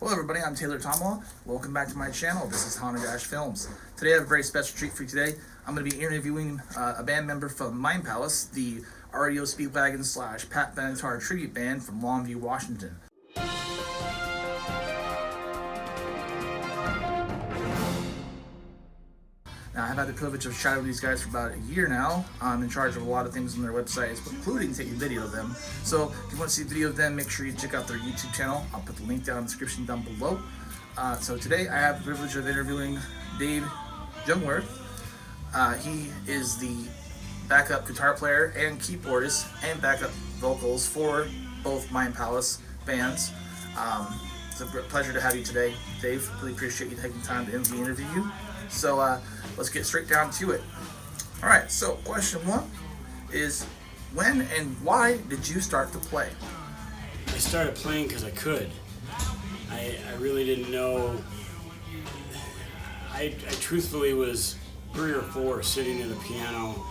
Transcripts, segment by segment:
Hello everybody, I'm Taylor Tommila. Welcome back to my channel. This is HONDADASH Films. Today I have a very special treat for you today. I'm going to be interviewing a band member from Mind Palace, the REO Speedwagon / Pat Benatar tribute band from Longview, Washington. Now, I've had the privilege of shadowing these guys for about a year now. I'm in charge of a lot of things on their websites, including taking video of them. So if you want to see a video of them, make sure you check out their YouTube channel. I'll put the link down in the description down below. So today I have the privilege of interviewing Dave Jungwirth. He is the backup guitar player and keyboardist and backup vocals for both Mind Palace bands. It's a pleasure to have you today, Dave. Really appreciate you taking time to interview you. So let's get straight down to it. All right, so question one is, when and why did you start to play? I started playing because I could. I really didn't know. I truthfully was 3 or 4 sitting at a piano.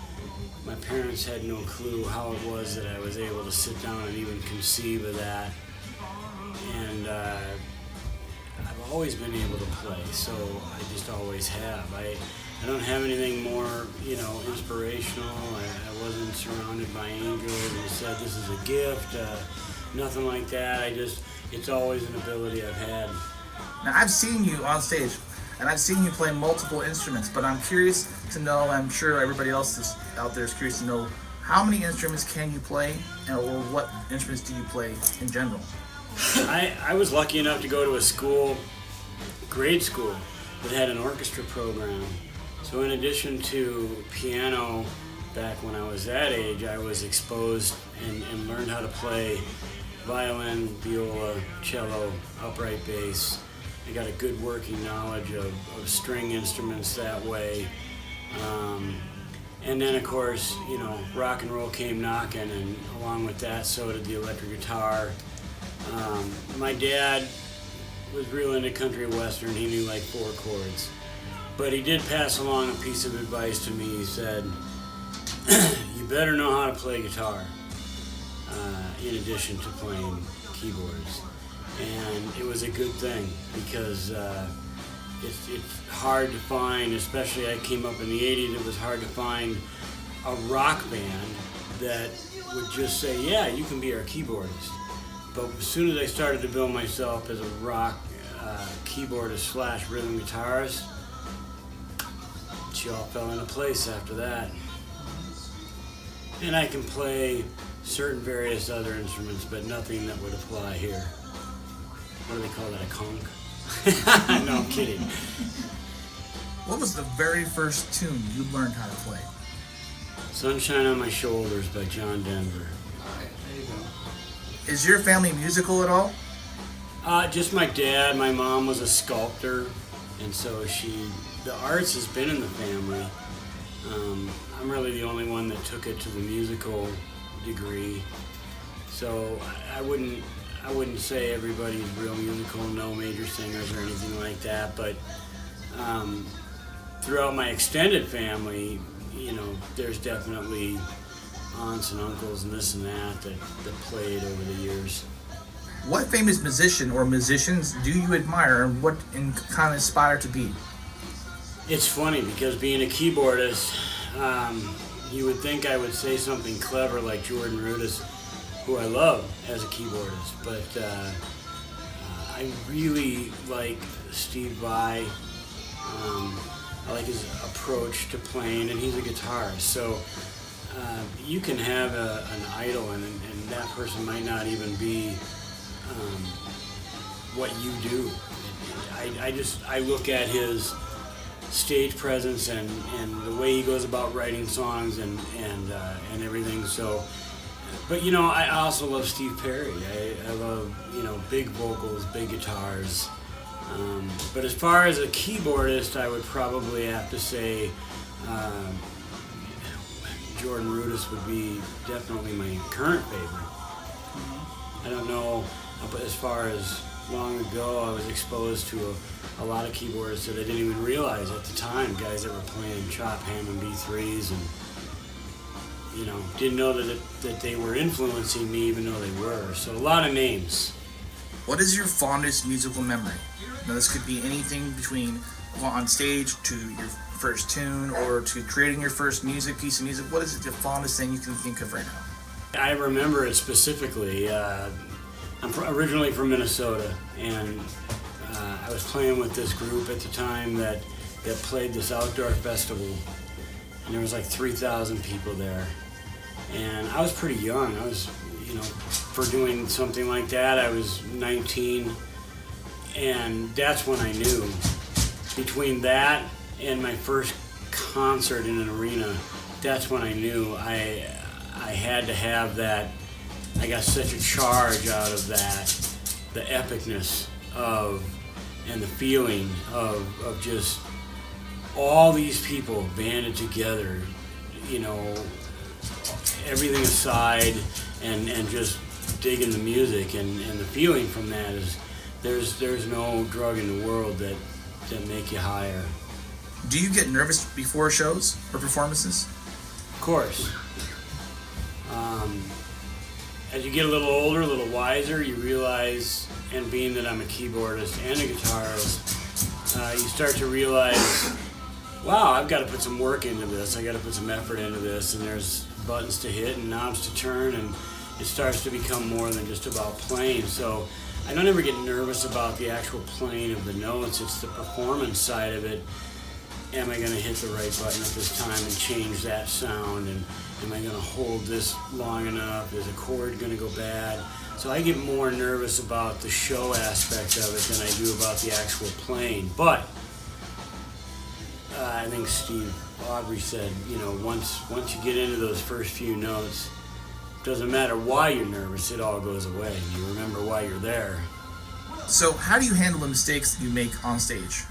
My parents had no clue how it was that I was able to sit down and even conceive of that. And I've always been able to play, so I just always have. I don't have anything more, inspirational. I wasn't surrounded by angels and said this is a gift, nothing like that. It's always an ability I've had. Now, I've seen you on stage, and I've seen you play multiple instruments, but I'm curious to know, I'm sure everybody else out there is curious to know, how many instruments can you play, or what instruments do you play in general? I was lucky enough to go to a school, grade school, that had an orchestra program. So in addition to piano, back when I was that age, I was exposed and learned how to play violin, viola, cello, upright bass. I got a good working knowledge of string instruments that way. And then of course, rock and roll came knocking, and along with that, so did the electric guitar. My dad was real into country western. He knew like 4 chords. But he did pass along a piece of advice to me. He said, you better know how to play guitar, in addition to playing keyboards. And it was a good thing, because it's hard to find, especially I came up in the 80s, it was hard to find a rock band that would just say, yeah, you can be our keyboardist. But as soon as I started to build myself as a rock keyboardist / rhythm guitarist, she all fell into place after that. And I can play certain various other instruments, but nothing that would apply here. What do they call that, a conch? No, I'm kidding. What was the very first tune you learned how to play? Sunshine on My Shoulders by John Denver. There you go. Is your family musical at all? Just my dad. My mom was a sculptor, and so the arts has been in the family. I'm really the only one that took it to the musical degree. So I wouldn't say everybody's real musical, no major singers or anything like that, but throughout my extended family, there's definitely aunts and uncles and this and that played over the years. What famous musician or musicians do you admire, and what kind of inspire to be? It's funny, because being a keyboardist, you would think I would say something clever like Jordan Rudess, who I love as a keyboardist, but I really like Steve Vai. I like his approach to playing, and he's a guitarist. So you can have an idol, and that person might not even be what you do. I look at his stage presence and the way he goes about writing songs and everything. So, but I also love Steve Perry. I love big vocals, big guitars. But as far as a keyboardist, I would probably have to say Jordan Rudess would be definitely my current favorite. I don't know, but as far as long ago, I was exposed to a lot of keyboardists that I didn't even realize at the time, guys that were playing chop, Hammond B3s, and didn't know that they were influencing me, even though they were. So a lot of names. What is your fondest musical memory? Now this could be anything between on stage to your first tune or to creating your first piece of music. What is the fondest thing you can think of right now? I remember it specifically. I'm originally from Minnesota, and I was playing with this group at the time that played this outdoor festival, and there was like 3,000 people there. And I was pretty young. I was, for doing something like that, I was 19, and that's when I knew. Between that and my first concert in an arena, that's when I knew I had to have that. I got such a charge out of that, the epicness of, and the feeling of just all these people banded together, everything aside, and just digging the music, and the feeling from that is there's no drug in the world that make you higher. Do you get nervous before shows or performances? Of course. As you get a little older, a little wiser, you realize, and being that I'm a keyboardist and a guitarist, you start to realize, wow, I've got to put some work into this, I got to put some effort into this, and there's buttons to hit and knobs to turn, and it starts to become more than just about playing. So I don't ever get nervous about the actual playing of the notes, it's the performance side of it. Am I going to hit the right button at this time and change that sound? And am I going to hold this long enough? Is a chord going to go bad? So I get more nervous about the show aspect of it than I do about the actual playing. But I think Steve Aubrey said, once you get into those first few notes, it doesn't matter why you're nervous, it all goes away. You remember why you're there. So how do you handle the mistakes that you make on stage?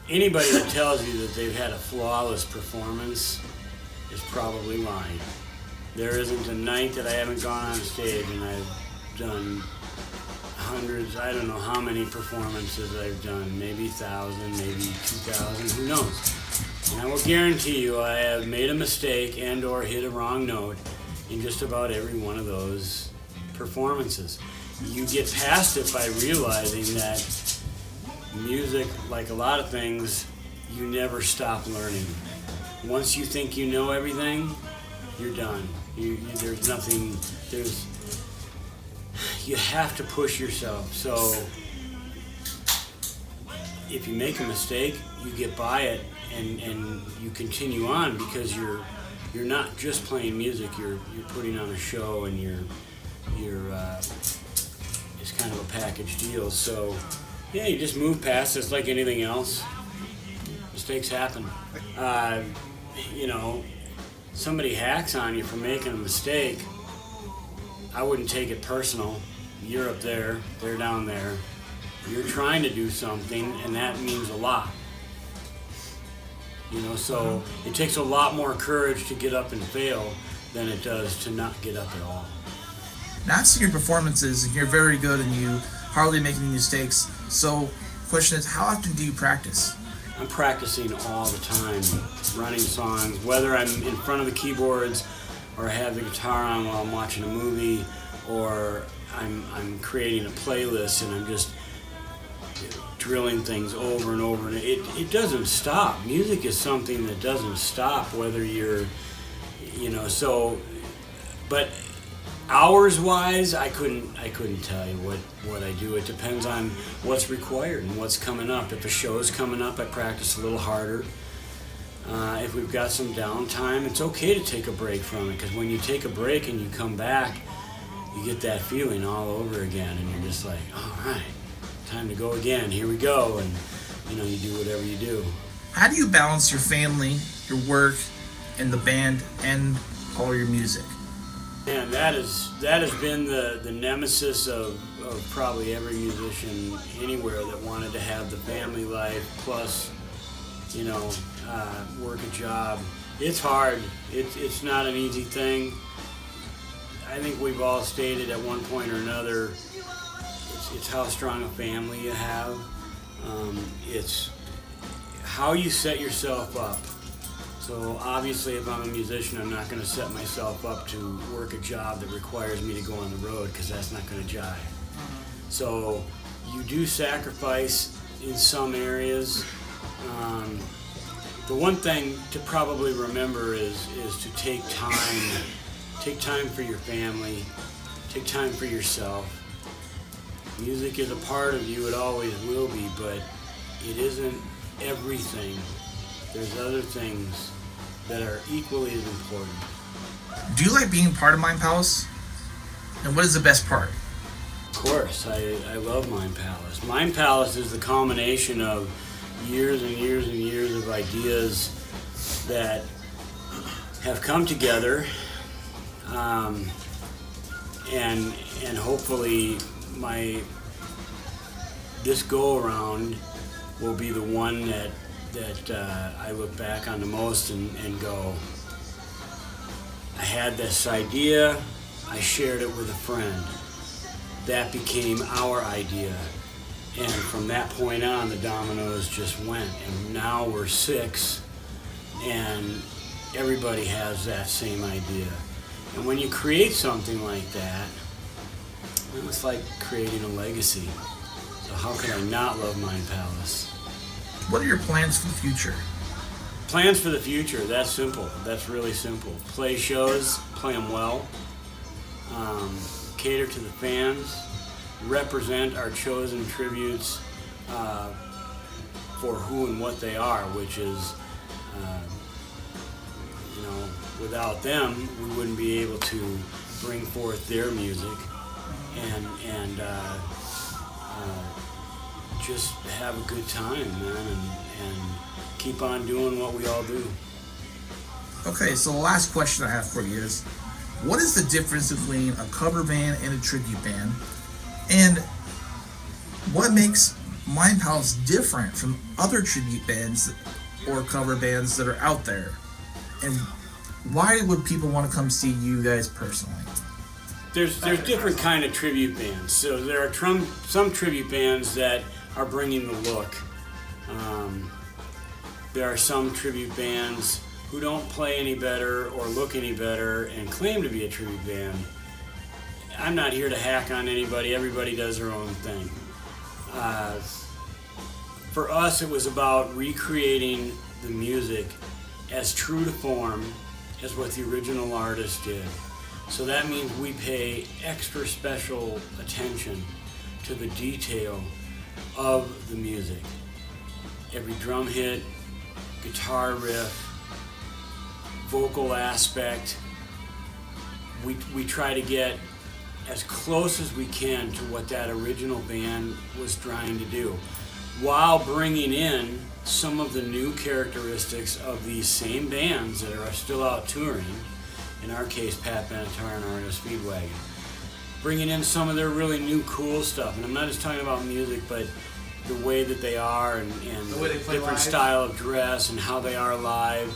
Anybody that tells you that they've had a flawless performance is probably lying. There isn't a night that I haven't gone on stage, and I've done hundreds, I don't know how many performances I've done, maybe 1,000, maybe 2,000, who knows. And I will guarantee you I have made a mistake and or hit a wrong note in just about every one of those performances. You get past it by realizing that music, like a lot of things, you never stop learning. Once you think you know everything, you're done. There's nothing, you have to push yourself. So if you make a mistake, you get by it and you continue on, because you're not just playing music, you're putting on a show, and it's kind of a package deal. So yeah, you just move past it. It's like anything else. Mistakes happen. Somebody hacks on you for making a mistake, I wouldn't take it personal. You're up there, they're down there. You're trying to do something, and that means a lot. So it takes a lot more courage to get up and fail than it does to not get up at all. Now I've seen your performances, and you're very good, and you hardly make any mistakes. So the question is, how often do you practice? I'm practicing all the time, running songs, whether I'm in front of the keyboards or I have the guitar on while I'm watching a movie, or I'm creating a playlist and I'm just drilling things over and over. And it doesn't stop. Music is something that doesn't stop, whether you're, but hours-wise, I couldn't tell you what I do. It depends on what's required and what's coming up. If a show's coming up, I practice a little harder. If we've got some downtime, it's okay to take a break from it, because when you take a break and you come back, you get that feeling all over again, and you're just like, all right, time to go again. Here we go, and you do whatever you do. How do you balance your family, your work, and the band, and all your music? And that has been the nemesis of probably every musician anywhere that wanted to have the family life plus, work a job. It's hard. It's not an easy thing. I think we've all stated at one point or another, it's how strong a family you have. It's how you set yourself up. So obviously, if I'm a musician, I'm not going to set myself up to work a job that requires me to go on the road, because that's not going to jive. So You do sacrifice in some areas. The one thing to probably remember is to take time. Take time for your family. Take time for yourself. Music is a part of you, it always will be, but it isn't everything. There's other things that are equally as important. Do you like being part of Mind Palace? And what is the best part? Of course, I love Mind Palace. Mind Palace is the culmination of years and years and years of ideas that have come together, and hopefully this go around will be the one that I look back on the most and go, I had this idea, I shared it with a friend. That became our idea. And from that point on, the dominoes just went. And now we're 6, and everybody has that same idea. And when you create something like that, it's like creating a legacy. So how can I not love Mind Palace? What are your plans for the future? Plans for the future, that's simple. That's really simple. Play shows, play them well. Cater to the fans. Represent our chosen tributes for who and what they are, which is, without them, we wouldn't be able to bring forth their music and just have a good time, man, and keep on doing what we all do. Okay, so the last question I have for you is, what is the difference between a cover band and a tribute band? And what makes Mind Palace different from other tribute bands or cover bands that are out there? And why would people want to come see you guys personally? There's different kind of tribute bands. So there are some tribute bands that are bringing the look. There are some tribute bands who don't play any better or look any better and claim to be a tribute band. I'm not here to hack on anybody. Everybody does their own thing. For us, it was about recreating the music as true to form as what the original artist did. So that means we pay extra special attention to the detail of the music. Every drum hit, guitar riff, vocal aspect, we try to get as close as we can to what that original band was trying to do, while bringing in some of the new characteristics of these same bands that are still out touring, in our case Pat Benatar and REO Speedwagon, bringing in some of their really new cool stuff. And I'm not just talking about music, but the way that they are and the way they play different live style of dress and how they are live.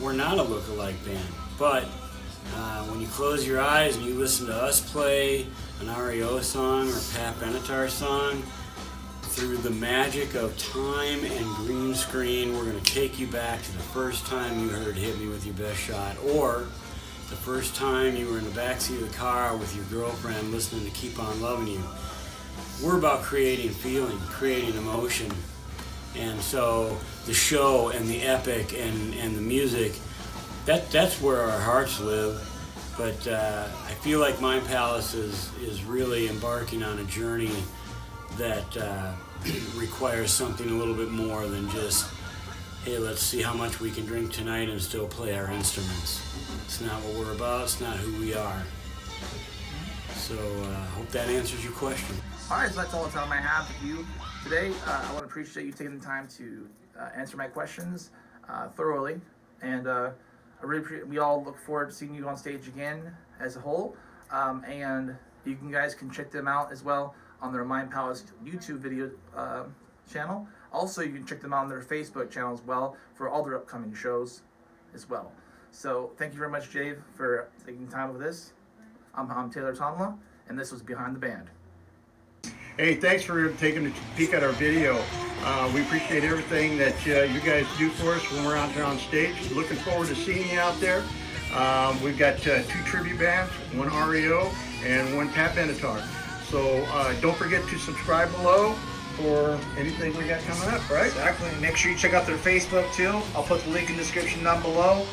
We're not a look-alike band, but when you close your eyes and you listen to us play an REO song or Pat Benatar song, through the magic of time and green screen, we're going to take you back to the first time you heard Hit Me With Your Best Shot, or the first time you were in the backseat of the car with your girlfriend listening to Keep On Loving You. We're about creating feeling, creating emotion. And so the show and the epic and the music, that's where our hearts live. But I feel like Mind Palace is really embarking on a journey that requires something a little bit more than just, hey, let's see how much we can drink tonight and still play our instruments. It's not what we're about, it's not who we are. So I hope that answers your question. All right, so that's all the time I have with you today. I want to appreciate you taking the time to answer my questions thoroughly. And I really appreciate, we all look forward to seeing you on stage again as a whole. And you guys can check them out as well on their Mind Palace YouTube video channel. Also, you can check them out on their Facebook channel as well for all their upcoming shows as well. So thank you very much, Jave, for taking time with this. I'm Taylor Tommila, and this was Behind the Band. Hey, thanks for taking a peek at our video. We appreciate everything that you guys do for us when we're out there on stage. Looking forward to seeing you out there. We've got 2 tribute bands, one REO and one Pat Benatar. So don't forget to subscribe below for anything we got coming up, right? Exactly. Make sure you check out their Facebook too. I'll put the link in the description down below,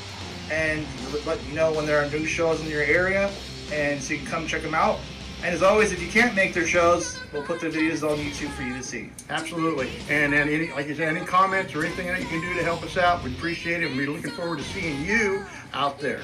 and let you know when there are new shows in your area, and so you can come check them out. And as always, if you can't make their shows, we'll put their videos on YouTube for you to see. Absolutely. And then any, like you said, any comments or anything that you can do to help us out, we appreciate it, and we're looking forward to seeing you out there.